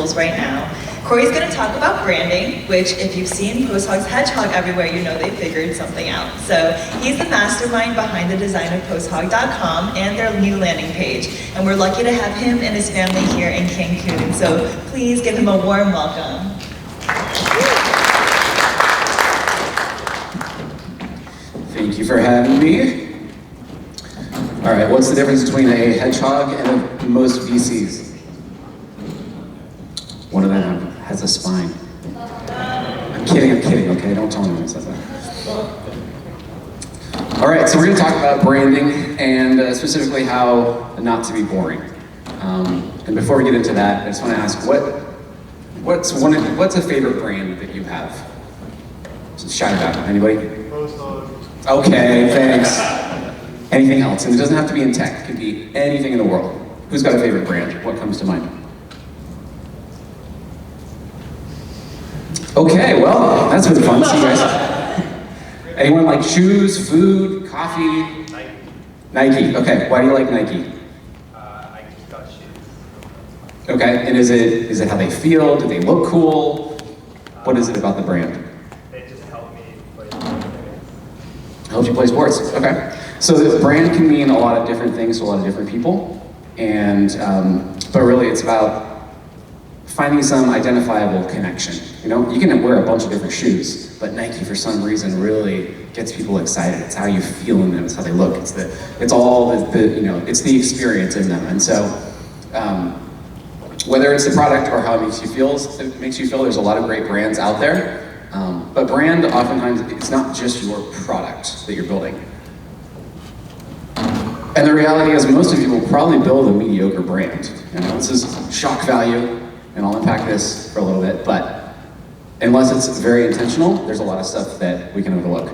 right now. Cory's going to talk about branding, which if you've seen PostHog's hedgehog everywhere, you know they figured something out. So he's the mastermind behind the design of PostHog.com and their new landing page. And we're lucky to have him and his family here in Cancun. So please give him a warm welcome. Thank you for having me. All right, what's the difference between a hedgehog and most VCs? One of them has a spine. I'm kidding, okay? Don't tell anyone who says that. All right, so we're gonna talk about branding and specifically how not to be boring. And before we get into that, I just wanna ask, what's a favorite brand that you have? Just shout it out, anybody? PostHog. Okay, thanks. Anything else? And it doesn't have to be in tech, it could be anything in the world. Who's got a favorite brand? What comes to mind? Okay, well, that's been fun. See you guys. Anyone like shoes, food, coffee? Nike. Okay, why do you like Nike? I just got shoes. Okay, and is it how they feel? Do they look cool? What is it about the brand? They just help me play sports. Helps you play sports. Okay. So the brand can mean a lot of different things to a lot of different people, and but really it's about finding some identifiable connection. You know, you can wear a bunch of different shoes, but Nike for some reason really gets people excited. It's how you feel in them, it's how they look, it's the experience in them. And so whether it's the product or how it makes you feel, there's a lot of great brands out there. But brand oftentimes, it's not just your product that you're building. And the reality is most of you will probably build a mediocre brand. You know, this is shock value. And I'll unpack this for a little bit, but unless it's very intentional, there's a lot of stuff that we can overlook.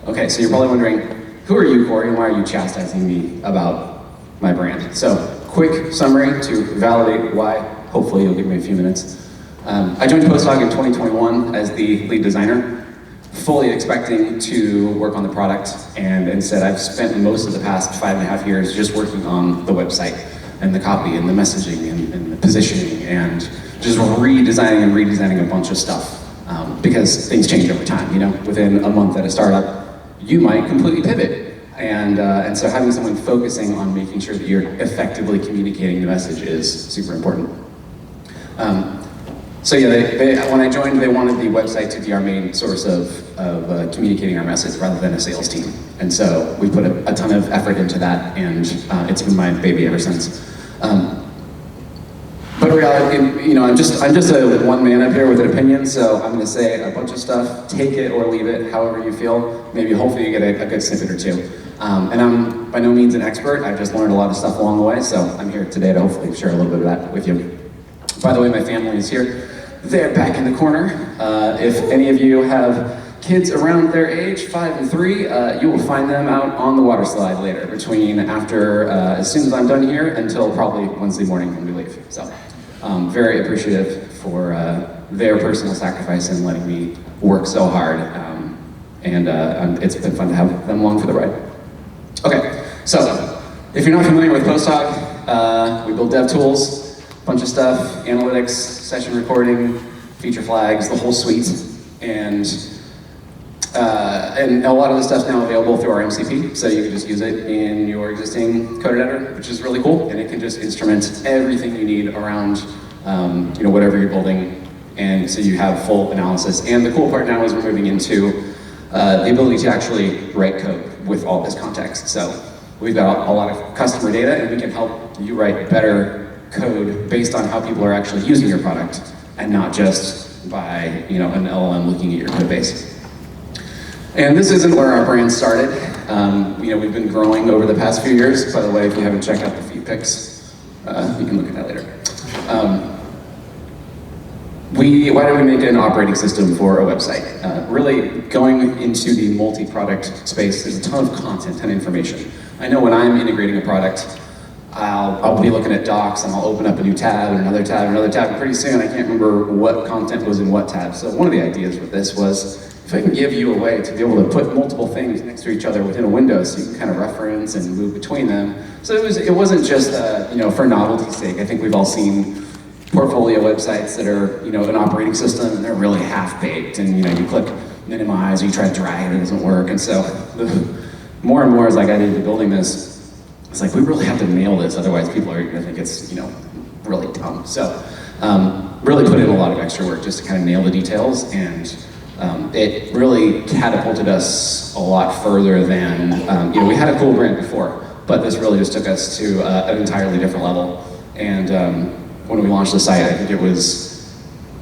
Okay, so you're probably wondering, who are you, Cory, and why are you chastising me about my brand? So, quick summary to validate why. Hopefully you'll give me a few minutes. I joined PostHog in 2021 as the lead designer, fully expecting to work on the product, and instead I've spent most of the past 5.5 years just working on the website and the copy and the messaging and the positioning and just redesigning a bunch of stuff because things change over time. You know, within a month at a startup, you might completely pivot, and so having someone focusing on making sure that you're effectively communicating the message is super important. So yeah, when I joined, they wanted the website to be our main source of communicating our message rather than a sales team. And so we put a ton of effort into that, and it's been my baby ever since. But in reality, you know, I'm just a one man up here with an opinion, so I'm gonna say a bunch of stuff, take it or leave it, however you feel. Maybe hopefully you get a good snippet or two. And I'm by no means an expert, I've just learned a lot of stuff along the way, so I'm here today to hopefully share a little bit of that with you. By the way, my family is here. They're back in the corner. If any of you have kids around their age, 5 and 3, you will find them out on the water slide later, as soon as I'm done here until probably Wednesday morning when we leave. So, very appreciative for their personal sacrifice in letting me work so hard. It's been fun to have them along for the ride. Okay, so if you're not familiar with PostHog, we build dev tools, bunch of stuff, analytics, session recording, feature flags, the whole suite, and a lot of the stuff's now available through our MCP, so you can just use it in your existing code editor, which is really cool, and it can just instrument everything you need around whatever you're building, and so you have full analysis. And the cool part now is we're moving into the ability to actually write code with all this context. So we've got a lot of customer data, and we can help you write better code based on how people are actually using your product, and not just by an LLM looking at your code base. And this isn't where our brand started. We've been growing over the past few years. By the way, if you haven't checked out the feed pics, you can look at that later. Why did we make an operating system for a website? Really going into the multi-product space, there's a ton of content and information. I know when I'm integrating a product, I'll be looking at docs and I'll open up a new tab and another tab and another tab, and pretty soon I can't remember what content was in what tab. So one of the ideas with this was, if I can give you a way to be able to put multiple things next to each other within a window so you can kind of reference and move between them. So it wasn't just for novelty's sake. I think we've all seen portfolio websites that are, an operating system and they're really half-baked, and you click minimize, or you try to drag it, it doesn't work. And so more and more as I got into building this, it's like we really have to nail this, otherwise people are gonna think it's really dumb. So really put in a lot of extra work just to kind of nail the details, and it really catapulted us a lot further than, we had a cool brand before, but this really just took us to an entirely different level. And when we launched the site, I think it was,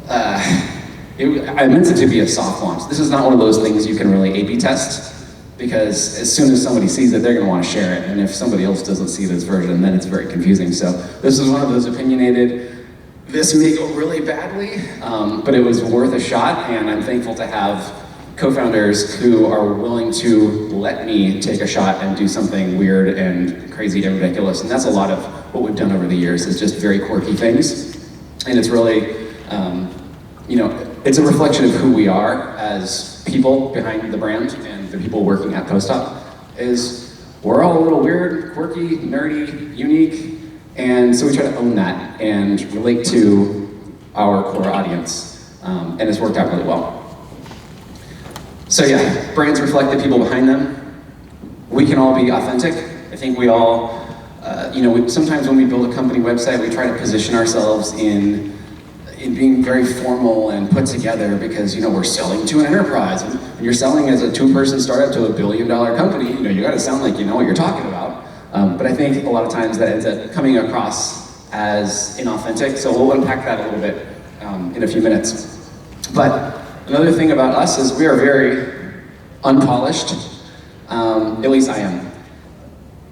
I meant it to be a soft launch. This is not one of those things you can really A/B test, because as soon as somebody sees it, they're gonna wanna share it, and if somebody else doesn't see this version, then it's very confusing. So this is one of those opinionated, this may go really badly, but it was worth a shot, and I'm thankful to have co-founders who are willing to let me take a shot and do something weird and crazy and ridiculous. And that's a lot of what we've done over the years, is just very quirky things. And it's really, it's a reflection of who we are as people behind the brand and the people working at PostHog. Is we're all a little weird, quirky, nerdy, unique, and so we try to own that and relate to our core audience, and it's worked out really well. So yeah, brands reflect the people behind them. We can all be authentic. I think we all, sometimes when we build a company website, we try to position ourselves in being very formal and put together because, we're selling to an enterprise. And when you're selling as a 2-person startup to a $1 billion company, you gotta sound like you know what you're talking about. But I think a lot of times that ends up coming across as inauthentic, so we'll unpack that a little bit in a few minutes. But another thing about us is we are very unpolished, at least I am.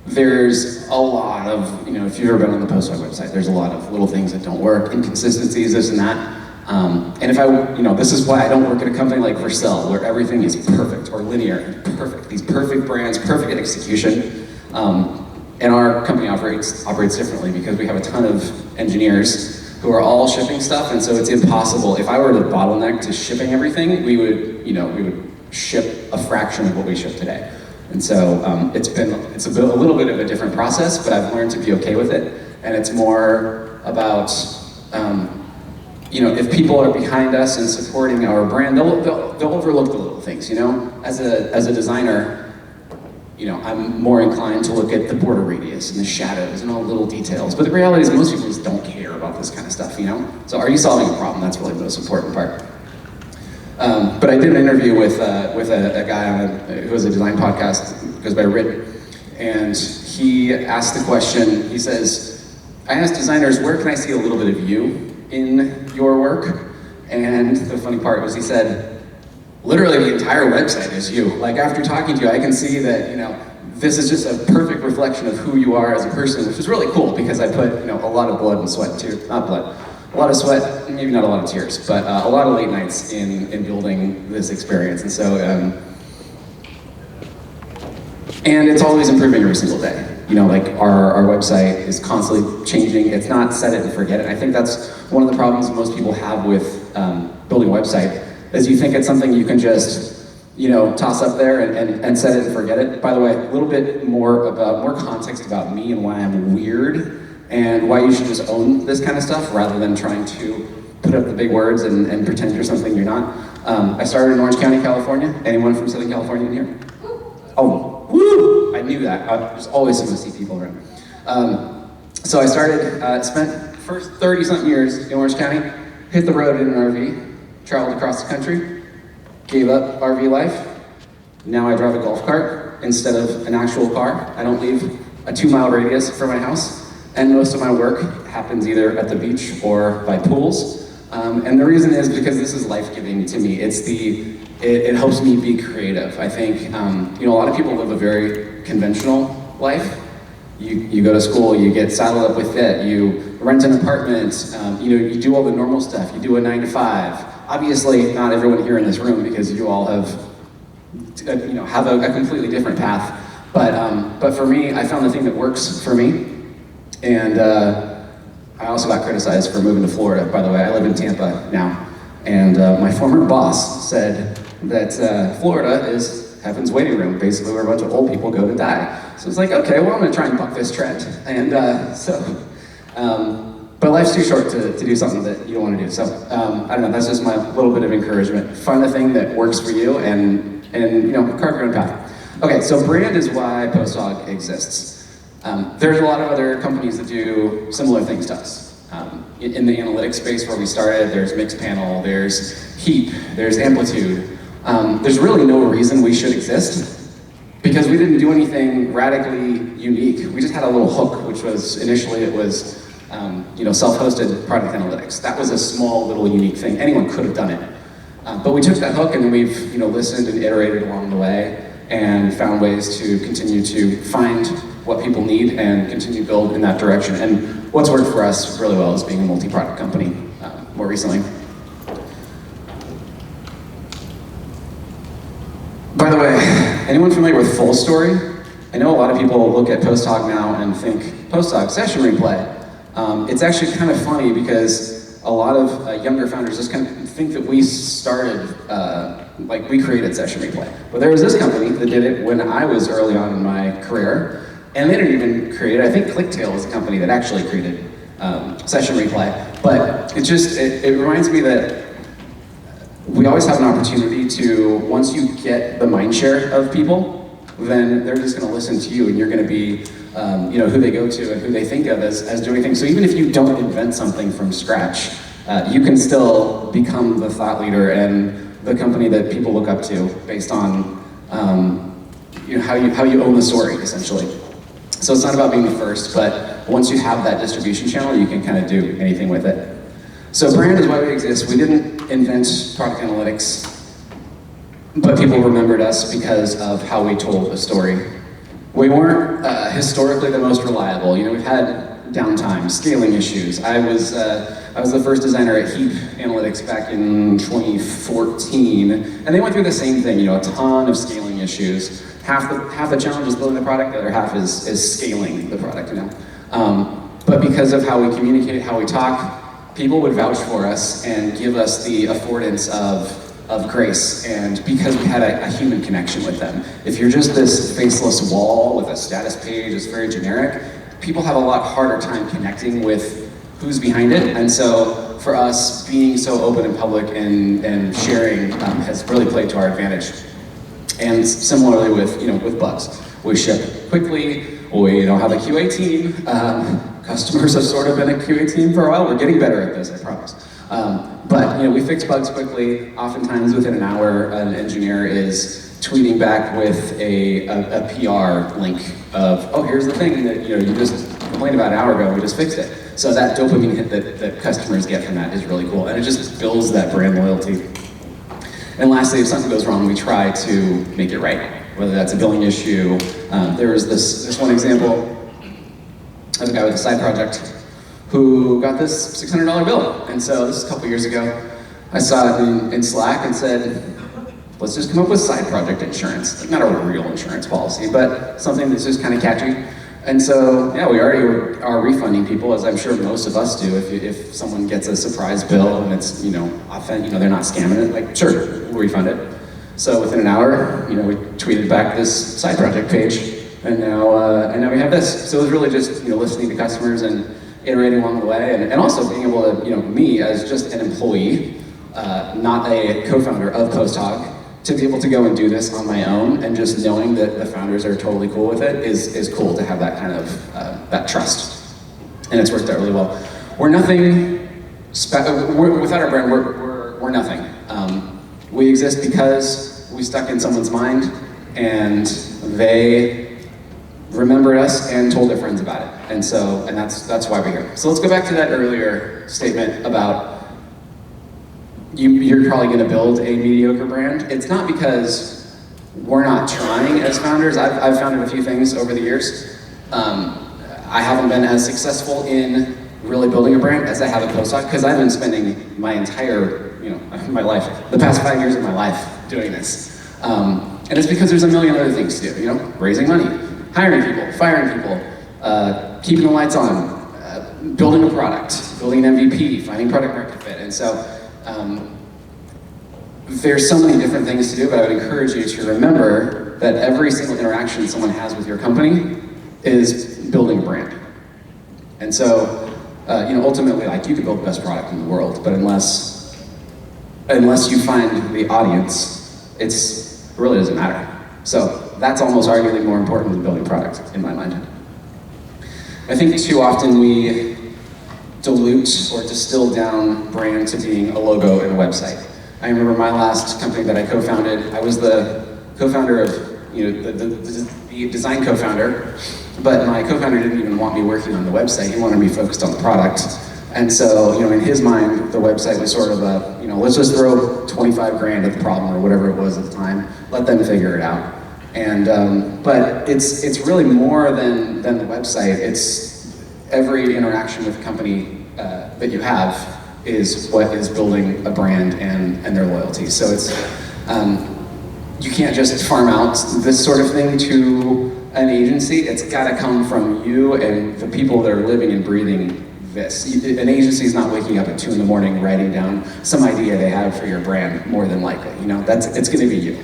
There's a lot of, if you've ever been on the PostHog website, there's a lot of little things that don't work, inconsistencies, this and that. And if this is why I don't work at a company like Vercel, where everything is perfect, or linear, perfect. These perfect brands, perfect execution. And our company operates differently because we have a ton of engineers who are all shipping stuff, and so it's impossible. If I were to bottleneck to shipping everything, we would ship a fraction of what we ship today. And so it's a little bit of a different process, but I've learned to be okay with it. And it's more about, if people are behind us and supporting our brand, they'll overlook the little things. As a designer, I'm more inclined to look at the border radius and the shadows and all the little details. But the reality is most people just don't care about this kind of stuff, So are you solving a problem? That's really the most important part. But I did an interview with a guy who has a design podcast, goes by Rit, and he asked the question, he says, I asked designers, where can I see a little bit of you in your work? And the funny part was he said, literally the entire website is you. Like after talking to you, I can see that, this is just a perfect reflection of who you are as a person, which is really cool because I put, a lot of blood and sweat too, not blood, a lot of sweat, maybe not a lot of tears, but a lot of late nights in building this experience. And so, and it's always improving every single day. Our website is constantly changing. It's not set it and forget it. I think that's one of the problems most people have with building a website, is you think it's something you can just, toss up there and set it and forget it. By the way, a little bit more context about me and why I'm weird and why you should just own this kind of stuff rather than trying to put up the big words and pretend you're something you're not. I started in Orange County, California. Anyone from Southern California in here? Oh, woo! I knew that. There's always some see people around. So I started, spent first 30-something years in Orange County, hit the road in an RV, traveled across the country, gave up RV life. Now I drive a golf cart instead of an actual car. I don't leave a 2-mile radius from my house. And most of my work happens either at the beach or by pools. And the reason is because this is life-giving to me. It helps me be creative. I think, a lot of people live a very conventional life. You go to school, you get saddled up with it, you rent an apartment, you do all the normal stuff, you do a 9-to-5. Obviously, not everyone here in this room, because you all have a completely different path. But for me, I found the thing that works for me. And I also got criticized for moving to Florida, by the way. I live in Tampa now. And my former boss said that Florida is heaven's waiting room, basically where a bunch of old people go to die. So it's like, okay, well, I'm gonna try and buck this trend. And But life's too short to do something that you don't want to do. So I don't know, that's just my little bit of encouragement. Find the thing that works for you and carve your own path. Okay, so brand is why PostHog exists. There's a lot of other companies that do similar things to us. In the analytics space where we started, there's Mixpanel, there's Heap, there's Amplitude. There's really no reason we should exist because we didn't do anything radically unique. We just had a little hook, which was initially it was self-hosted product analytics. That was a small little unique thing. Anyone could have done it. But we took that hook and we've listened and iterated along the way and found ways to continue to find what people need and continue to build in that direction. And what's worked for us really well is being a multi-product company more recently. By the way, anyone familiar with Full Story? I know a lot of people look at PostHog now and think, PostHog, session replay. It's actually kind of funny because a lot of younger founders just kind of think that we started, we created session replay. But there was this company that did it when I was early on in my career, and they didn't even create it. I think ClickTail was a company that actually created session replay. But it reminds me that we always have an opportunity to, once you get the mind share of people, then they're just going to listen to you, and you're going to be who they go to and who they think of as doing things. So even if you don't invent something from scratch, you can still become the thought leader and the company that people look up to based on how you own the story, essentially. So it's not about being the first, but once you have that distribution channel, you can kind of do anything with it. So brand is why we exist. We didn't invent product analytics, but people remembered us because of how we told a story. We weren't historically the most reliable. We've had downtime, scaling issues. I was the first designer at Heap Analytics back in 2014, and they went through the same thing. A ton of scaling issues. Half the challenge is building the product, the other half is scaling the product. But because of how we communicate, how we talk, people would vouch for us and give us the affordance of grace, and because we had a human connection with them. If you're just this faceless wall with a status page, it's very generic, people have a lot harder time connecting with who's behind it. And so for us, being so open and public and sharing has really played to our advantage. And similarly with bugs, we ship quickly, we don't have a QA team. Customers have sort of been a QA team for a while. We're getting better at this, I promise. But we fix bugs quickly. Oftentimes within an hour, an engineer is tweeting back with a PR link of, oh, here's the thing that you just complained about an hour ago, we just fixed it. So that dopamine hit that customers get from that is really cool, and it just builds that brand loyalty. And lastly, if something goes wrong, we try to make it right, whether that's a billing issue. There was this one example of a guy with a side project who got this $600 bill. And so this is a couple years ago. I saw it in Slack and said, let's just come up with side project insurance. Not a real insurance policy, but something that's just kind of catchy. And so, yeah, we already are refunding people, as I'm sure most of us do. If someone gets a surprise bill and it's, authentic, they're not scamming it, like, sure, we'll refund it. So within an hour, we tweeted back this side project page, and now we have this. So it was really just, listening to customers and iterating along the way, and also being able to, me as just an employee, not a co-founder of PostHog, to be able to go and do this on my own, and just knowing that the founders are totally cool with it is cool to have that kind of, that trust. And it's worked out really well. We're nothing, without our brand, we're nothing. We exist because we stuck in someone's mind, and they remembered us and told their friends about it. And that's why we're here. So let's go back to that earlier statement about you're probably gonna build a mediocre brand. It's not because we're not trying as founders. I've founded a few things over the years. I haven't been as successful in really building a brand as I have at PostHog, because I've been spending my entire, my life, the past 5 years of my life doing this. And it's because there's a million other things to do, raising money, hiring people, firing people, keeping the lights on, building a product, building an MVP, finding product market fit. And so there's so many different things to do, but I would encourage you to remember that every single interaction someone has with your company is building a brand. And so ultimately, like, you could build the best product in the world, but unless you find the audience, it really doesn't matter. So that's almost arguably more important than building product, in my mind. I think too often we dilute or distill down brand to being a logo and a website. I remember my last company that I co-founded, I was the co-founder of, the design co-founder, but my co-founder didn't even want me working on the website. He wanted me focused on the product. And so, in his mind, the website was sort of a, let's just throw 25 grand at the problem or whatever it was at the time, let them figure it out. And, but it's really more than the website. It's every interaction with a company that you have is what is building a brand and their loyalty. So it's, you can't just farm out this sort of thing to an agency. It's gotta come from you and the people that are living and breathing this. An agency is not waking up at 2 in the morning writing down some idea they have for your brand, more than likely. It's gonna be you.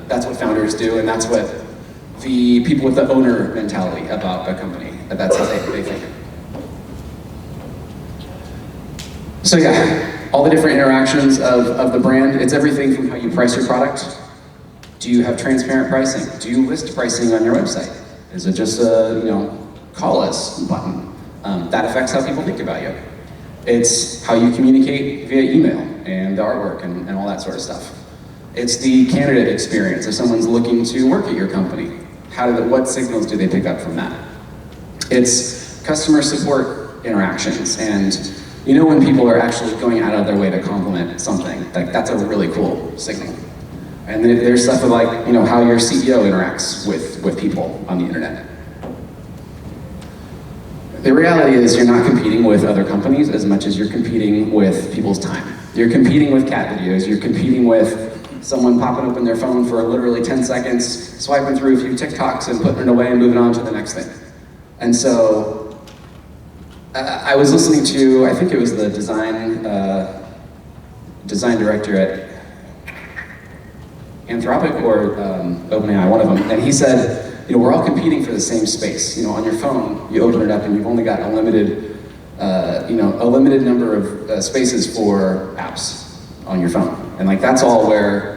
That's what founders do, and that's what the people with the owner mentality about a company, that's how they think. So yeah, all the different interactions of the brand, it's everything from how you price your product. Do you have transparent pricing? Do you list pricing on your website? Is it just a, call us button? That affects how people think about you. It's how you communicate via email and the artwork and all that sort of stuff. It's the candidate experience. If someone's looking to work at your company, what signals do they pick up from that? It's customer support interactions, and when people are actually going out of their way to compliment something, like that's a really cool signal. And then there's stuff like, how your CEO interacts with people on the internet. The reality is you're not competing with other companies as much as you're competing with people's time. You're competing with cat videos, you're competing with someone popping open their phone for literally 10 seconds, swiping through a few TikToks and putting it away and moving on to the next thing. And so, I was listening to, I think it was the design director at Anthropic or OpenAI, one of them, and he said, we're all competing for the same space. On your phone, you open it up and you've only got a limited number of spaces for apps on your phone. And that's all where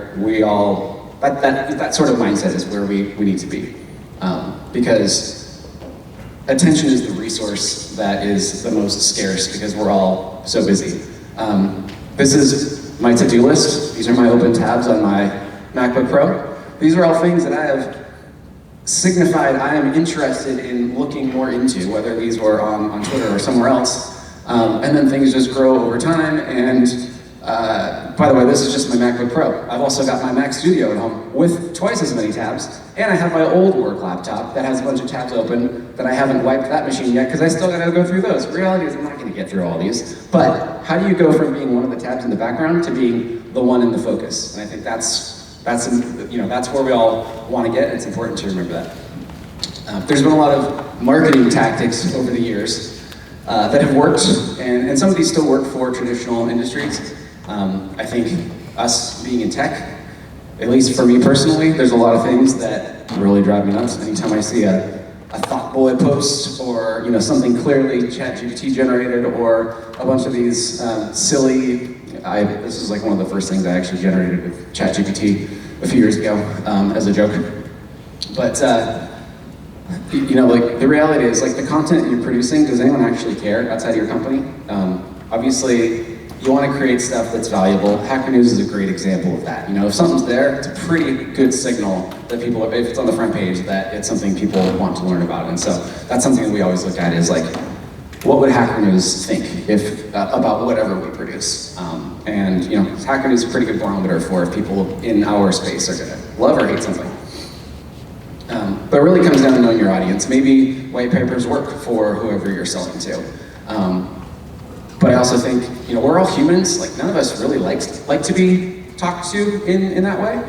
that sort of mindset is where we need to be. Because attention is the resource that is the most scarce because we're all so busy. This is my to-do list. These are my open tabs on my MacBook Pro. These are all things that I have signified I am interested in looking more into, whether these were on Twitter or somewhere else. And then things just grow over time. And by the way, this is just my MacBook Pro. I've also got my Mac Studio at home with twice as many tabs. And I have my old work laptop that has a bunch of tabs open that I haven't wiped that machine yet because I still gotta go through those. The reality is I'm not gonna get through all these. But how do you go from being one of the tabs in the background to being the one in the focus? And I think that's where we all want to get, and it's important to remember that. There's been a lot of marketing tactics over the years that have worked, and some of these still work for traditional industries. I think us being in tech, at least for me personally, there's a lot of things that really drive me nuts. Anytime I see a thought bullet post or something clearly ChatGPT generated or a bunch of these silly, this is one of the first things I actually generated with ChatGPT a few years ago as a joke. But the reality is the content you're producing, does anyone actually care outside of your company? Obviously, you want to create stuff that's valuable. Hacker News is a great example of that. If something's there, it's a pretty good signal that people, if it's on the front page, that it's something people want to learn about. And so that's something that we always look at is what would Hacker News think about whatever we produce? And Hacker News is a pretty good barometer for if people in our space are gonna love or hate something. But it really comes down to knowing your audience. Maybe white papers work for whoever you're selling to. But I also think, we're all humans. None of us really like to be talked to in that way.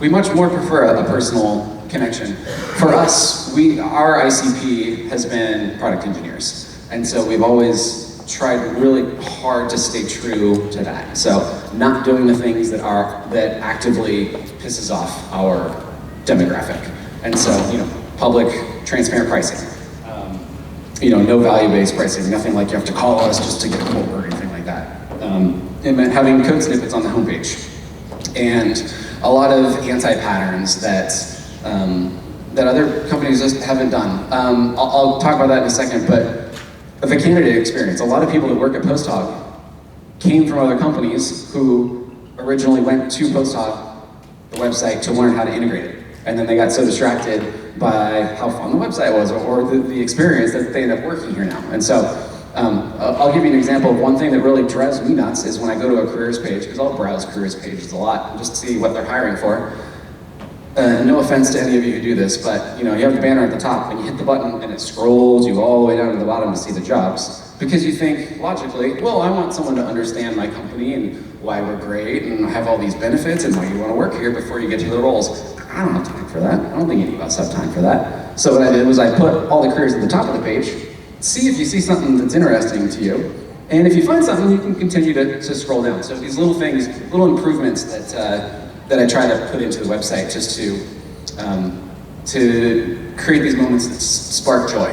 We much more prefer a personal connection. For us, our ICP has been product engineers. And so we've always tried really hard to stay true to that. So not doing the things that actively pisses off our demographic. And so, public, transparent pricing. no value-based pricing, nothing like you have to call us just to get a quote or anything like that. It meant having code snippets on the homepage. And a lot of anti-patterns that other companies just haven't done. I'll talk about that in a second, but the candidate experience. A lot of people that work at PostHog came from other companies who originally went to PostHog, the website, to learn how to integrate it. And then they got so distracted by how fun the website was or the experience that they end up working here now. And so I'll give you an example of one thing that really drives me nuts is when I go to a careers page, because I'll browse careers pages a lot just to see what they're hiring for. No offense to any of you who do this, but you have the banner at the top and you hit the button and it scrolls you all the way down to the bottom to see the jobs. Because you think, logically, well, I want someone to understand my company and why we're great and have all these benefits and why you want to work here before you get to the roles. I don't have time for that. I don't think any of us have time for that. So what I did was I put all the careers at the top of the page, see if you see something that's interesting to you, and if you find something, you can continue to scroll down. So these little things, little improvements that I try to put into the website just to create these moments that spark joy.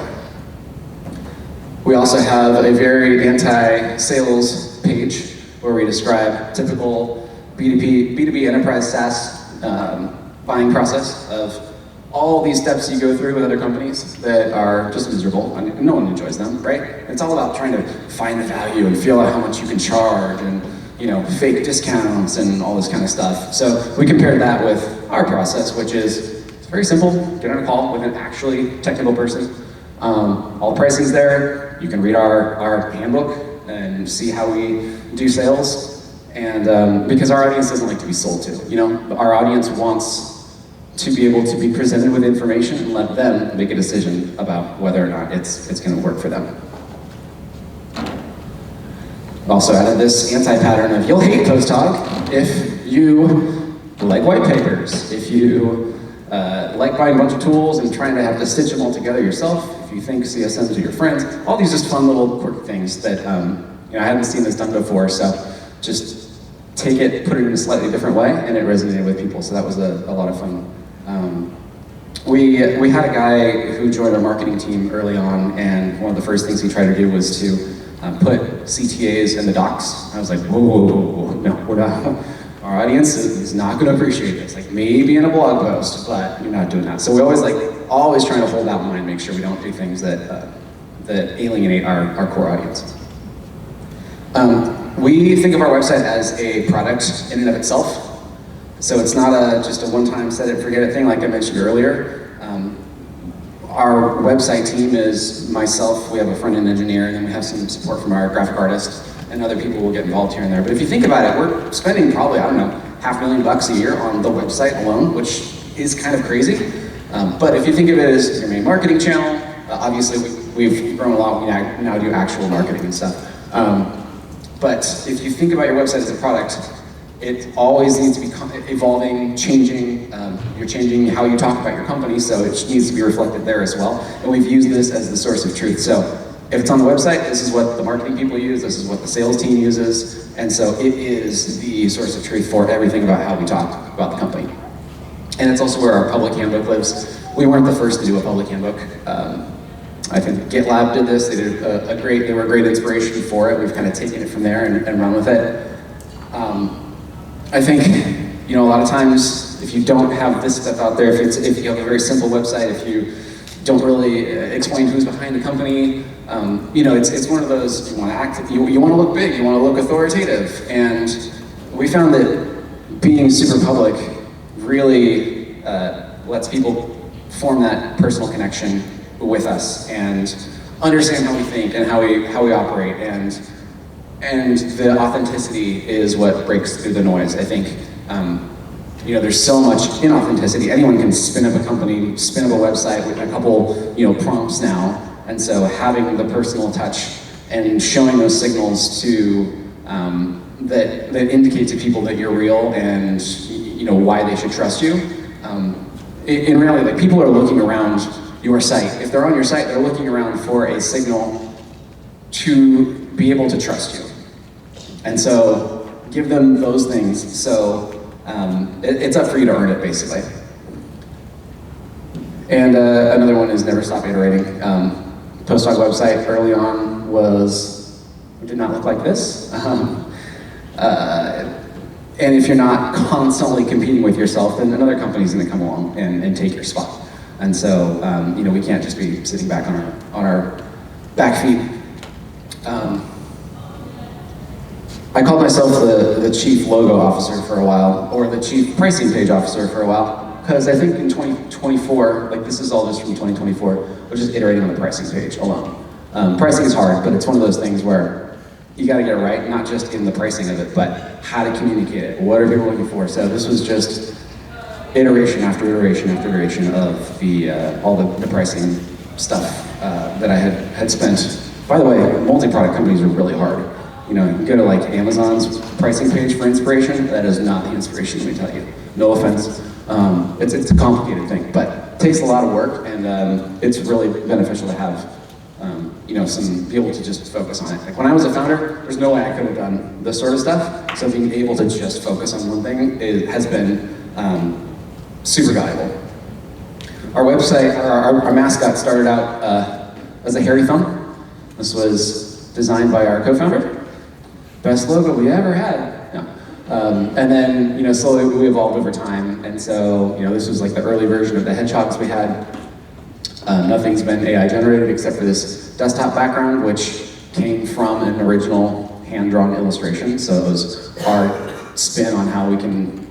We also have a very anti-sales page where we describe typical B2B enterprise SaaS buying process of all these steps you go through with other companies that are just miserable. I mean, no one enjoys them, right? It's all about trying to find the value and feel out how much you can charge and fake discounts and all this kind of stuff. So we compared that with our process, which is it's very simple. Get on a call with an actually technical person. All the pricing's there. You can read our handbook and see how we do sales. And because our audience doesn't like to be sold to, our audience wants to be able to be presented with information and let them make a decision about whether or not it's going to work for them. Also added this anti-pattern of you'll hate PostHog if you like white papers, if you like buying a bunch of tools and trying to have to stitch them all together yourself, if you think CSMs are your friends, all these just fun little quirky things that I haven't seen this done before, so just take it, put it in a slightly different way, and it resonated with people, so that was a lot of fun. We had a guy who joined our marketing team early on, and one of the first things he tried to do was to put CTAs in the docs. I was like, whoa, no, we're not. Our audience is not going to appreciate this. Like maybe in a blog post, but you're not doing that. So we always trying to hold that in mind, make sure we don't do things that alienate our core audience. We think of our website as a product in and of itself. So it's not just a one-time set it, forget it thing like I mentioned earlier. Our website team is myself, we have a front-end engineer, and then we have some support from our graphic artist, and other people will get involved here and there. But if you think about it, we're spending probably, $500,000 a year on the website alone, which is kind of crazy. But if you think of it as your main marketing channel, obviously we've grown a lot, we now do actual marketing and stuff. But if you think about your website as a product, it always needs to be evolving, changing. You're changing how you talk about your company, so it needs to be reflected there as well. And we've used this as the source of truth. So if it's on the website, this is what the marketing people use, this is what the sales team uses, and so it is the source of truth for everything about how we talk about the company. And it's also where our public handbook lives. We weren't the first to do a public handbook. I think GitLab did this. They were a great inspiration for it. We've kind of taken it from there and run with it. I think, a lot of times, if you don't have this stuff out there, if you have a very simple website, if you don't really explain who's behind the company, it's one of those, you want to look big, you want to look authoritative, and we found that being super public really lets people form that personal connection with us and understand how we think and how we operate, and the authenticity is what breaks through the noise. I think there's so much inauthenticity. Anyone can spin up a company, spin up a website with a couple prompts now, and so having the personal touch and showing those signals to that indicate to people that you're real and why they should trust you. In reality, people are looking around your site. If they're on your site, they're looking around for a signal to be able to trust you. And so give them those things. So it's up for you to earn it, basically. And another one is never stop iterating. PostHog website early on did not look like this. And if you're not constantly competing with yourself, then another company's gonna come along and take your spot. And so, we can't just be sitting back on our back feet. I called myself the chief logo officer for a while, or the chief pricing page officer for a while, because I think in 2024, like this is all just from 2024, we're just iterating on the pricing page alone. Pricing is hard, but it's one of those things where you gotta get it right, not just in the pricing of it, but how to communicate it. What are people looking for? So this was just iteration after iteration after iteration of all the pricing stuff that I had spent. By the way, multi-product companies are really hard. You go to like Amazon's pricing page for inspiration. That is not the inspiration, let me tell you. No offense. It's a complicated thing, but it takes a lot of work, and it's really beneficial to have some people to just focus on it. Like when I was a founder, there's no way I could have done this sort of stuff. So being able to just focus on one thing has been super valuable. Our website, our mascot started out as a hairy thumb. This was designed by our co-founder. Best logo we ever had. No. And then, slowly we evolved over time. And so, this was like the early version of the hedgehogs we had. Nothing's been AI generated except for this desktop background, which came from an original hand-drawn illustration. So it was our spin on how we can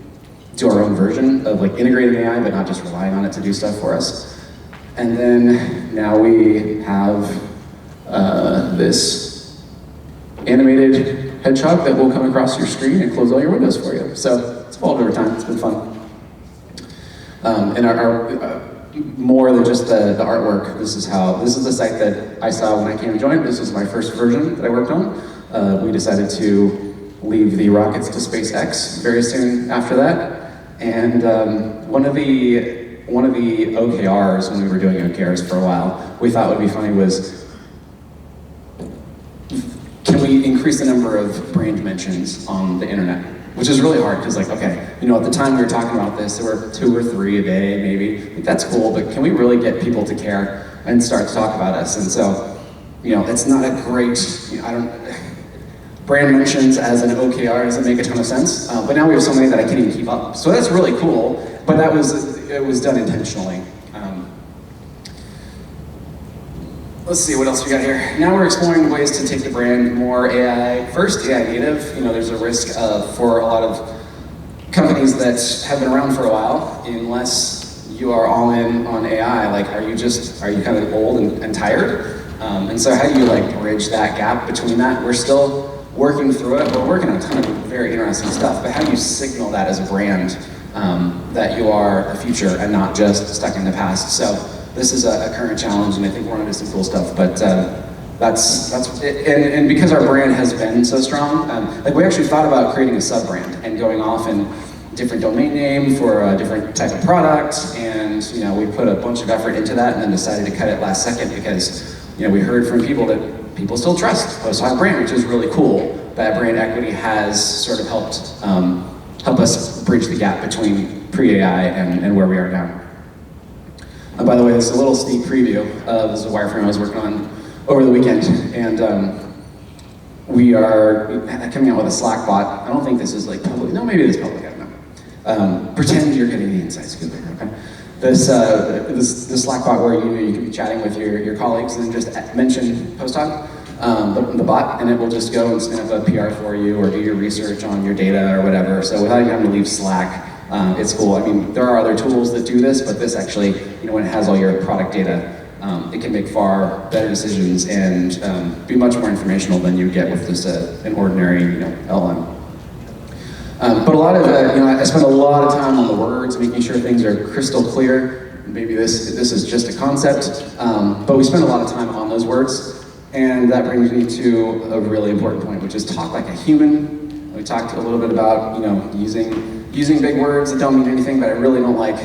do our own version of like integrating AI, but not just relying on it to do stuff for us. And then now we have this animated hedgehog that will come across your screen and close all your windows for you. So it's evolved over time, it's been fun. And our more than just the artwork, this is the site that I saw when I came to join. This was my first version that I worked on. We decided to leave the rockets to SpaceX very soon after that. And one of the OKRs, when we were doing OKRs for a while, we thought would be funny was, can we increase the number of brand mentions on the internet? Which is really hard, because at the time we were talking about this, there were 2 or 3 a day, maybe. Like, that's cool, but can we really get people to care and start to talk about us? And so, it's not a great, brand mentions as an OKR doesn't make a ton of sense, but now we have so many that I can't even keep up. So that's really cool, but it was done intentionally. Let's see what else we got here. Now we're exploring ways to take the brand more AI native. There's a risk for a lot of companies that have been around for a while, unless you are all in on AI, are you kind of old and tired? And so how do you bridge that gap between that? We're still working through it. We're working on a ton of very interesting stuff, but how do you signal that as a brand that you are the future and not just stuck in the past? So this is a current challenge, and I think we're onto some cool stuff. But that's it. And because our brand has been so strong, we actually thought about creating a sub-brand and going off in different domain name for a different type of product. And we put a bunch of effort into that, and then decided to cut it last second because we heard from people that people still trust PostHog brand, which is really cool. That brand equity has sort of help us bridge the gap between pre-AI and where we are now. By the way, this is a little sneak preview of this is a wireframe I was working on over the weekend, and we are coming out with a Slack bot. I don't think this is public. No, maybe it is public. I don't know. Pretend you're getting the inside scoop here. Okay. This Slack bot where you can be chatting with your colleagues and just mention PostHog, the bot, and it will just go and spin up a PR for you or do your research on your data or whatever. So without you having to leave Slack. It's cool. There are other tools that do this, but this actually, when it has all your product data, it can make far better decisions and be much more informational than you get with just an ordinary, LM. But a lot of, I spend a lot of time on the words, making sure things are crystal clear. Maybe this is just a concept, but we spend a lot of time on those words, and that brings me to a really important point, which is talk like a human. We talked a little bit about, using big words that don't mean anything, but I really don't like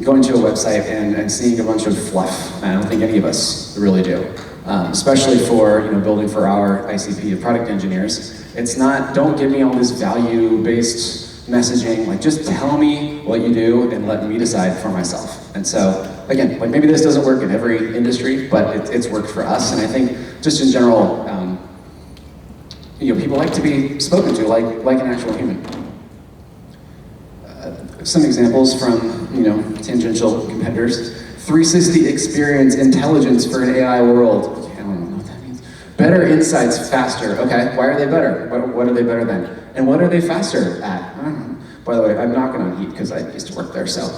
going to a website and seeing a bunch of fluff. I don't think any of us really do, especially for building for our ICP of product engineers. It's not, don't give me all this value-based messaging, just tell me what you do and let me decide for myself. And so again, like maybe this doesn't work in every industry, but it's worked for us. And I think just in general, people like to be spoken to like an actual human. Some examples from tangential competitors. 360 experience intelligence for an AI world. Okay, I don't know what that means. Better insights faster. Okay, why are they better? What are they better than? And what are they faster at? I don't know. By the way, I'm knocking on heat because I used to work there, so.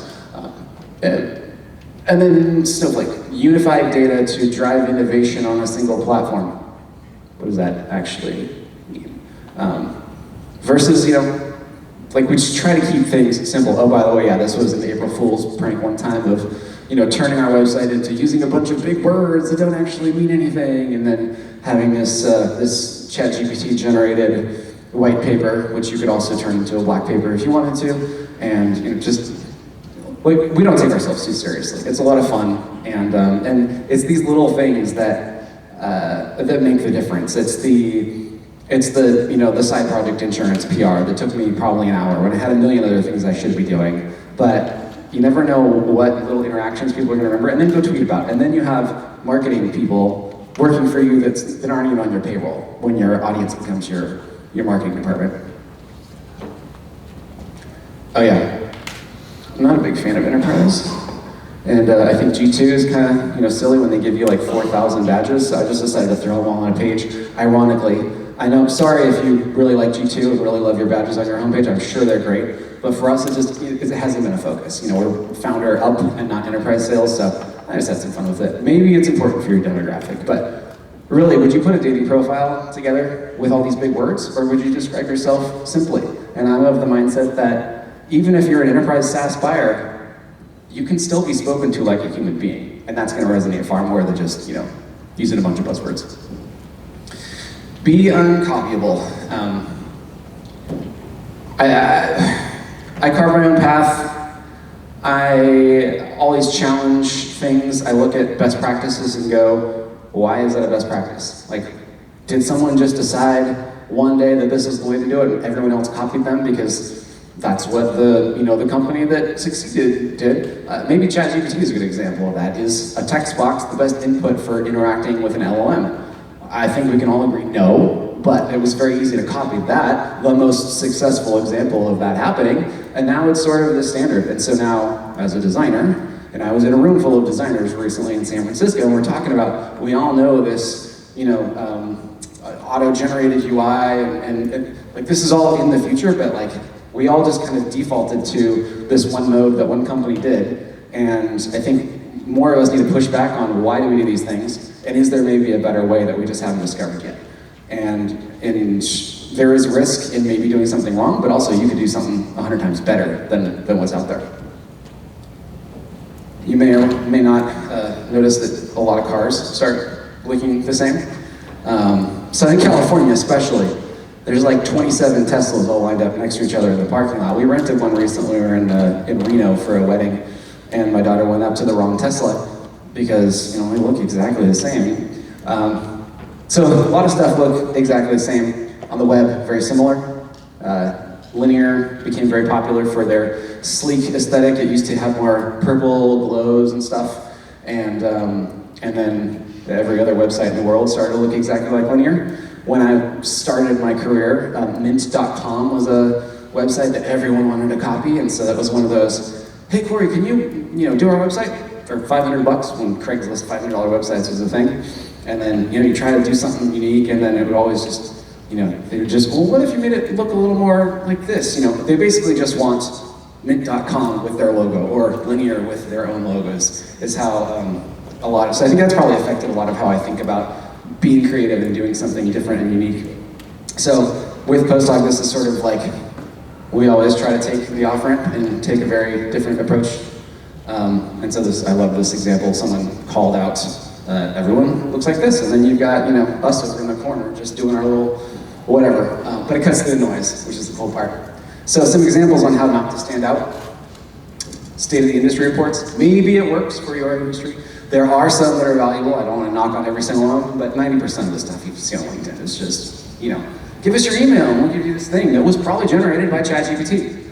And then Snowflake, unified data to drive innovation on a single platform. What does that actually mean? Versus, like we just try to keep things simple. Oh, by the way, yeah, this was an April Fool's prank one time of, turning our website into using a bunch of big words that don't actually mean anything, and then having this ChatGPT generated white paper, which you could also turn into a black paper if you wanted to, and just like we don't take ourselves too seriously. It's a lot of fun, and it's these little things that make the difference. It's the side project insurance PR that took me probably an hour when I had a million other things I should be doing, but you never know what little interactions people are going to remember, and then go tweet about. And then you have marketing people working for you that aren't even on your payroll when your audience becomes your marketing department. Oh yeah, I'm not a big fan of enterprise. And I think G2 is kind of silly when they give you like 4,000 badges, so I just decided to throw them all on a page. Ironically, I know, sorry if you really like G2 and really love your badges on your homepage, I'm sure they're great, but for us it hasn't been a focus. We're founder up and not enterprise sales, so I just had some fun with it. Maybe it's important for your demographic, but really, would you put a dating profile together with all these big words, or would you describe yourself simply? And I'm of the mindset that even if you're an enterprise SaaS buyer, you can still be spoken to like a human being, and that's going to resonate far more than just using a bunch of buzzwords. Be uncopyable. I carve my own path. I always challenge things. I look at best practices and go, why is that a best practice? Like, did someone just decide one day that this is the way to do it and everyone else copied them because that's what the company that succeeded did? Maybe ChatGPT is a good example of that. Is a text box the best input for interacting with an LLM? I think we can all agree no, but it was very easy to copy that, the most successful example of that happening, and now it's sort of the standard. And so now, as a designer, and I was in a room full of designers recently in San Francisco, and we're talking about, we all know this, auto-generated UI, and like this is all in the future, but like we all just kind of defaulted to this one mode that one company did, and I think more of us need to push back on why do we do these things, and is there maybe a better way that we just haven't discovered yet? And there is risk in maybe doing something wrong, but also you could do something 100 times better than what's out there. You may or may not notice that a lot of cars start looking the same. Southern California especially, there's like 27 Teslas all lined up next to each other in the parking lot. We rented one recently, we were in Reno for a wedding, and my daughter went up to the wrong Tesla because they look exactly the same. So a lot of stuff look exactly the same. On the web, very similar. Linear became very popular for their sleek aesthetic. It used to have more purple glows and stuff, and then every other website in the world started to look exactly like Linear. When I started my career, Mint.com was a website that everyone wanted to copy, and so that was one of those, hey Cory, can you do our website for $500 when Craigslist $500 websites was a thing? And then you try to do something unique, and then it would always just, they would just, well, what if you made it look a little more like this? They basically just want Mint.com with their logo, or Linear with their own logos, is how so I think that's probably affected a lot of how I think about being creative and doing something different and unique. So with PostHog, this is sort of like, we always try to take the off-ramp and take a very different approach. And so I love this example. Someone called out, everyone looks like this, and then you've got us over in the corner just doing our little whatever, but it cuts through the noise, which is the cool part. So some examples on how not to stand out. State of the industry reports. Maybe it works for your industry. There are some that are valuable. I don't want to knock on every single one, but 90% of the stuff you see on LinkedIn is just, give us your email and we'll give you this thing that was probably generated by ChatGPT.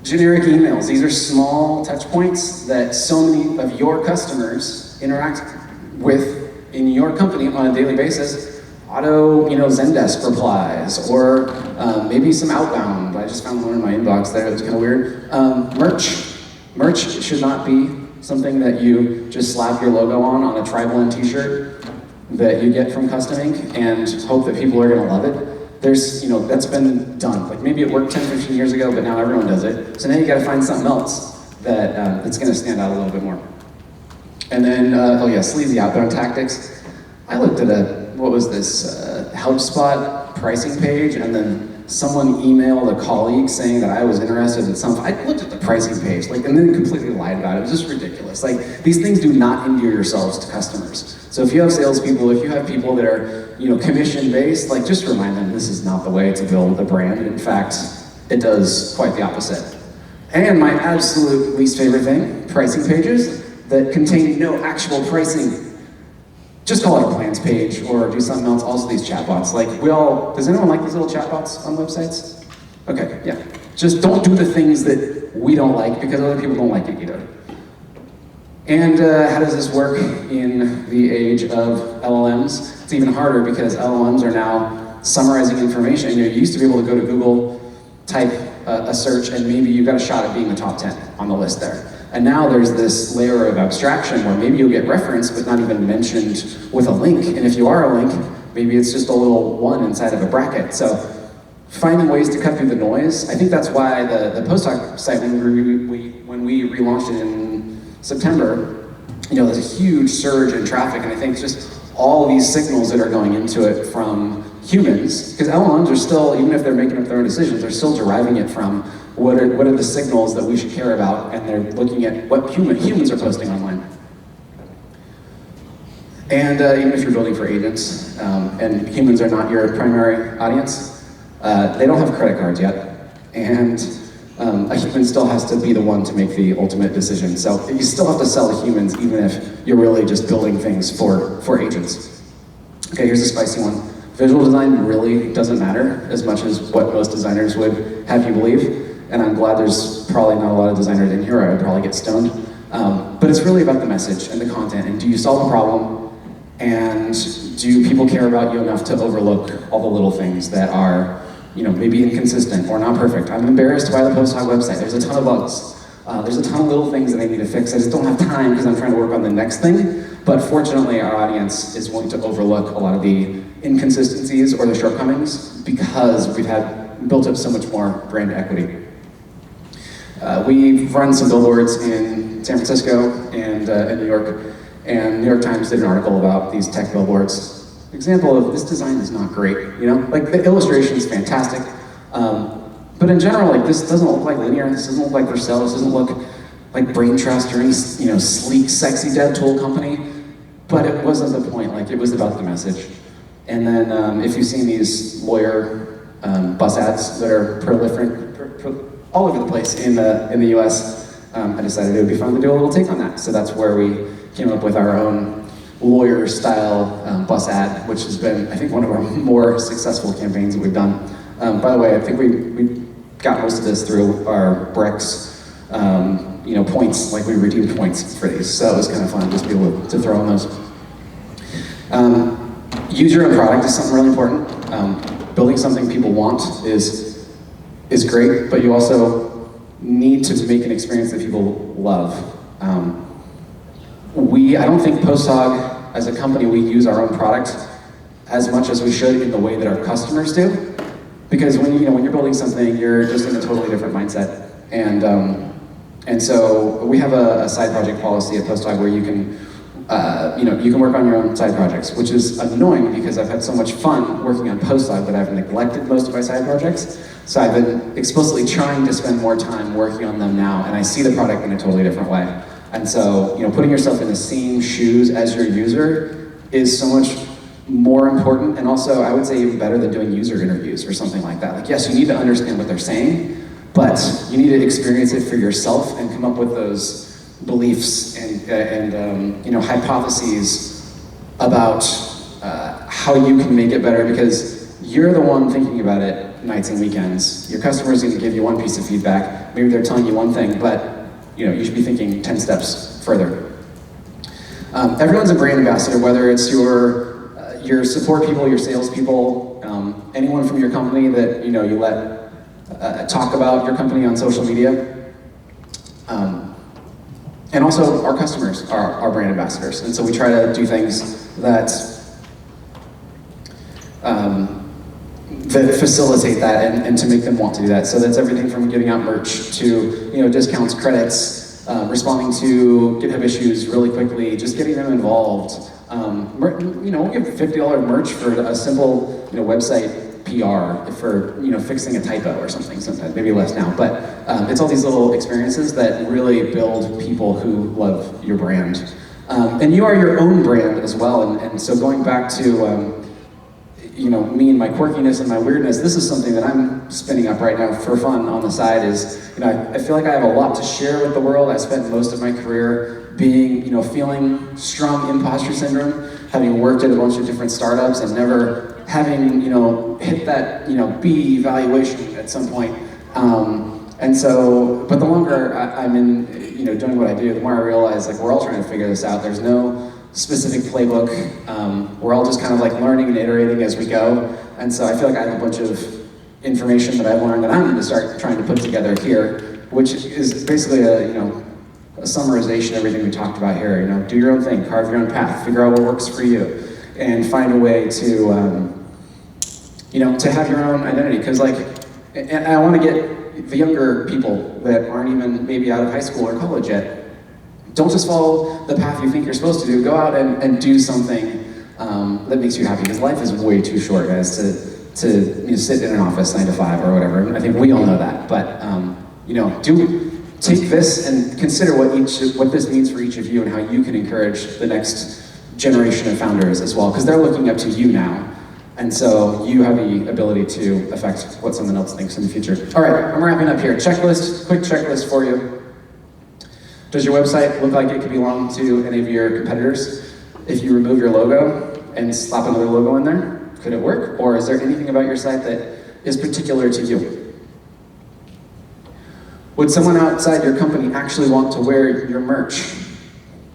Generic emails. These are small touch points that so many of your customers interact with in your company on a daily basis. Auto, Zendesk replies, or maybe some outbound. I just found one in my inbox there. It was kind of weird. Merch should not be something that you just slap your logo on a tri-blend t-shirt that you get from Custom Ink and hope that people are going to love it. There's, that's been done. Like maybe it worked 10, 15 years ago, but now everyone does it. So now you got to find something else that's going to stand out a little bit more. And then, sleazy outbound tactics. I looked at what was this, HelpSpot pricing page, and then someone emailed a colleague saying that I was interested in something. I looked at the pricing page, and then completely lied about it. It was just ridiculous. These things do not endear yourselves to customers. So if you have salespeople, if you have people that are, commission-based, just remind them this is not the way to build a brand. In fact, it does quite the opposite. And my absolute least favorite thing, pricing pages that contain no actual pricing. Just call it a plans page or do something else. Also these chatbots. Does anyone like these little chatbots on websites? Okay, yeah. Just don't do the things that we don't like because other people don't like it either. And how does this work in the age of LLMs? It's even harder because LLMs are now summarizing information. You used to be able to go to Google, type a search, and maybe you got a shot at being the top 10 on the list there. And now there's this layer of abstraction where maybe you'll get referenced but not even mentioned with a link. And if you are a link, maybe it's just a little one inside of a bracket. So finding ways to cut through the noise. I think that's why the PostHog site, when we relaunched it in September, there's a huge surge in traffic, and I think just all these signals that are going into it from humans, because LLMs are still, even if they're making up their own decisions, they're still deriving it from what are the signals that we should care about, and they're looking at what humans are posting online. And even if you're building for agents, and humans are not your primary audience, they don't have credit cards yet, and a human still has to be the one to make the ultimate decision. So you still have to sell to humans, even if you're really just building things for agents. Okay, here's a spicy one. Visual design really doesn't matter as much as what most designers would have you believe. And I'm glad there's probably not a lot of designers in here, I would probably get stoned. But it's really about the message and the content, and do you solve a problem, and do people care about you enough to overlook all the little things that are, maybe inconsistent or not perfect. I'm embarrassed by the PostHog website. There's a ton of bugs. There's a ton of little things that I need to fix. I just don't have time because I'm trying to work on the next thing. But fortunately, our audience is willing to overlook a lot of the inconsistencies or the shortcomings because we've built up so much more brand equity. We've run some billboards in San Francisco and in New York, and New York Times did an article about these tech billboards. Example of this design is not great, the illustration is fantastic, but in general, this doesn't look like linear, this doesn't look like Vercel, this doesn't look like Brain Trust or any, sleek, sexy dev tool company, but it wasn't the point, it was about the message. And then if you've seen these lawyer bus ads that are proliferate all over the place in the US, I decided it would be fun to do a little take on that. So that's where we came up with our own lawyer-style bus ad, which has been, I think, one of our more successful campaigns that we've done. By the way, I think we got most of this through our Brex, points, we redeemed points for these. So it was kind of fun just to be able to throw on those. User and product is something really important. Building something people want is great, but you also need to make an experience that people love. I don't think PostHog, as a company, we use our own product as much as we should in the way that our customers do. Because when you're building something, you're just in a totally different mindset. And so we have a side project policy at PostHog where you can work on your own side projects, which is annoying because I've had so much fun working on PostHog that I've neglected most of my side projects. So I've been explicitly trying to spend more time working on them now, and I see the product in a totally different way. And so, putting yourself in the same shoes as your user is so much more important, and also I would say even better than doing user interviews or something like that. Yes, you need to understand what they're saying, but you need to experience it for yourself and come up with those beliefs and hypotheses about how you can make it better, because you're the one thinking about it nights and weekends. Your customer's going to give you one piece of feedback. Maybe they're telling you one thing, but you should be thinking 10 steps further. Everyone's a brand ambassador, whether it's your support people, your salespeople, anyone from your company that you let talk about your company on social media. And also our customers are our brand ambassadors. And so we try to do things that facilitate that and to make them want to do that. So that's everything from giving out merch to discounts, credits, responding to GitHub issues really quickly, just getting them involved. We'll give $50 merch for a simple website PR for fixing a typo or something sometimes, maybe less now, but it's all these little experiences that really build people who love your brand. And you are your own brand as well, and so going back to me and my quirkiness and my weirdness, this is something that I'm spinning up right now for fun on the side is, I feel like I have a lot to share with the world. I spent most of my career being, feeling strong imposter syndrome, having worked at a bunch of different startups and never having, hit that, B evaluation at some point. And so, but the longer I'm in, doing what I do, the more I realize, we're all trying to figure this out. There's no specific playbook. We're all just kind of learning and iterating as we go. And so I feel like I have a bunch of information that I've learned that I'm going to start trying to put together here, which is basically a summarization of everything we talked about here. Do your own thing, carve your own path, figure out what works for you, and find a way to, to have your own identity. Because and I want to get the younger people that aren't even maybe out of high school or college yet. Don't just follow the path you think you're supposed to do. Go out and do something that makes you happy. Because life is way too short, guys, to sit in an office 9 to 5 or whatever. And I think we all know that. But take this and consider what this means for each of you and how you can encourage the next generation of founders as well. Because they're looking up to you now. And so you have the ability to affect what someone else thinks in the future. All right, I'm wrapping up here. Quick checklist for you. Does your website look like it could belong to any of your competitors? If you remove your logo and slap another logo in there, could it work? Or is there anything about your site that is particular to you? Would someone outside your company actually want to wear your merch?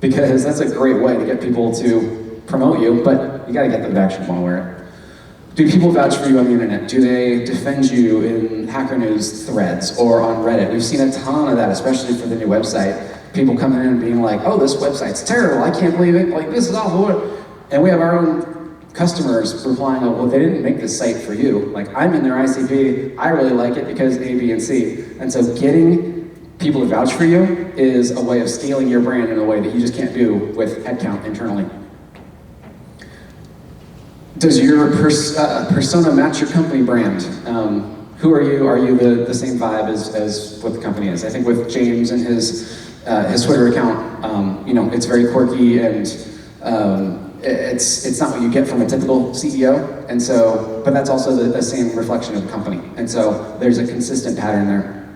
Because that's a great way to get people to promote you, but you gotta get them to actually want to wear it. Do people vouch for you on the internet? Do they defend you in Hacker News threads or on Reddit? We've seen a ton of that, especially for the new website. People coming in and being like, oh, this website's terrible, I can't believe it, this is awful. And we have our own customers replying, oh, well, they didn't make this site for you. I'm in their ICP, I really like it because A, B, and C. And so getting people to vouch for you is a way of scaling your brand in a way that you just can't do with headcount internally. Does your persona match your company brand? Who are you? Are you the same vibe as what the company is? I think with James and his Twitter account, it's very quirky and it's not what you get from a typical CEO. And so, but that's also the same reflection of the company. And so there's a consistent pattern there.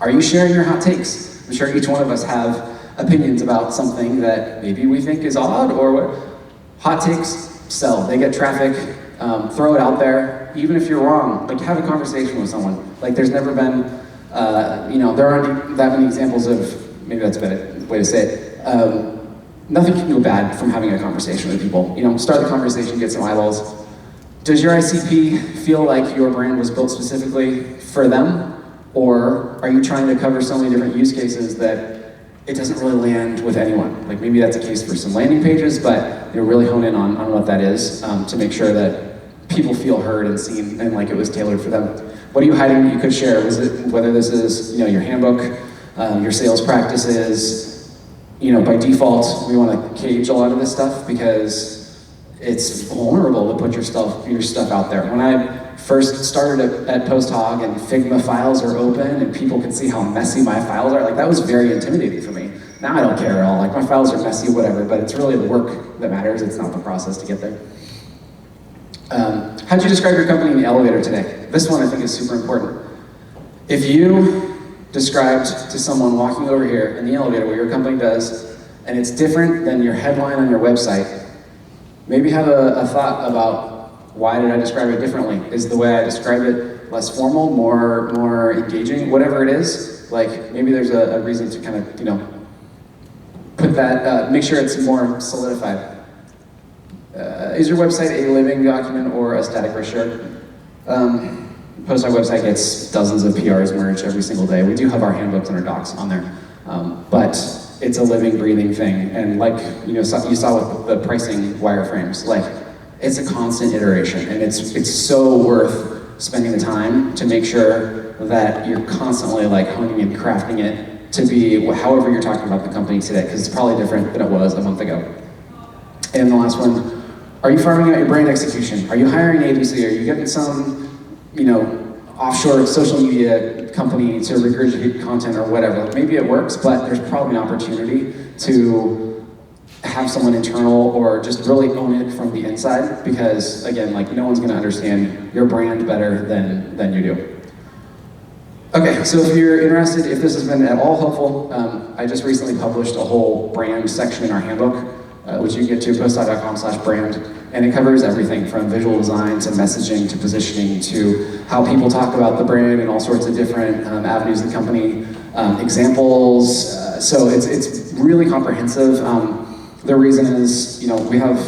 Are you sharing your hot takes? I'm sure each one of us have opinions about something that maybe we think is odd or what. Hot takes sell, they get traffic, throw it out there. Even if you're wrong, have a conversation with someone. There's never been, there aren't that many examples of, maybe that's a better way to say it, nothing can go bad from having a conversation with people. Start the conversation, get some eyeballs. Does your ICP feel like your brand was built specifically for them? Or are you trying to cover so many different use cases that it doesn't really land with anyone? Maybe that's a case for some landing pages, but really hone in on what that is to make sure that people feel heard and seen and like it was tailored for them. What are you hiding that you could share? Whether this is your handbook, your sales practices, by default we want to cage a lot of this stuff because it's vulnerable to put your stuff out there. When I first started at PostHog and Figma files are open and people can see how messy my files are, that was very intimidating for me. Now I don't care at all, my files are messy, whatever, but it's really the work that matters, it's not the process to get there. How'd you describe your company in the elevator today? This one I think is super important. If you described to someone walking over here in the elevator what your company does, and it's different than your headline on your website, maybe have a thought about Why did I describe it differently? Is the way I described it less formal, more engaging, whatever it is? Like maybe there's a reason to kind of, you know, put that, make sure it's more solidified. Is your website a living document or a static brochure? PostHog website gets dozens of PRs merged every single day. We do have our handbooks and our docs on there, but it's a living, breathing thing. And like you saw with the pricing wireframes, like it's a constant iteration, and it's so worth spending the time to make sure that you're constantly like honing and crafting it to be however you're talking about the company today, because it's probably different than it was a month ago. And the last one, are you farming out your brand execution? Are you hiring an agency? Are you getting some, you know, offshore social media company to regurgitate content or whatever? Like maybe it works, but there's probably an opportunity to have someone internal or just really own it from the inside, because again, like no one's gonna understand your brand better than you do. Okay, so if you're interested, if this has been at all helpful, I just recently published a whole brand section in our handbook, which you can get to posthog.com/brand, and it covers everything from visual design to messaging to positioning to how people talk about the brand and all sorts of different avenues of the company, examples. So it's really comprehensive. The reason is, you know, we have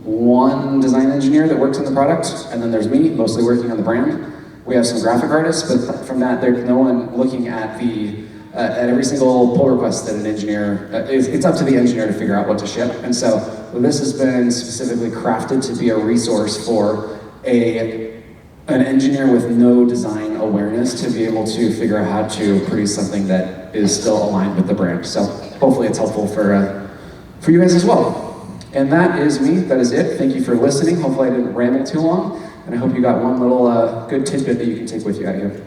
one design engineer that works on the product, and then there's me, mostly working on the brand. We have some graphic artists, but from that, there's no one looking at the at every single pull request that an engineer, it's up to the engineer to figure out what to ship. And so this has been specifically crafted to be a resource for an engineer with no design awareness to be able to figure out how to produce something that is still aligned with the brand. So hopefully it's helpful for you guys as well. And that is me, that is it. Thank you for listening. Hopefully I didn't ramble too long, and I hope you got one little good tidbit that you can take with you out of here.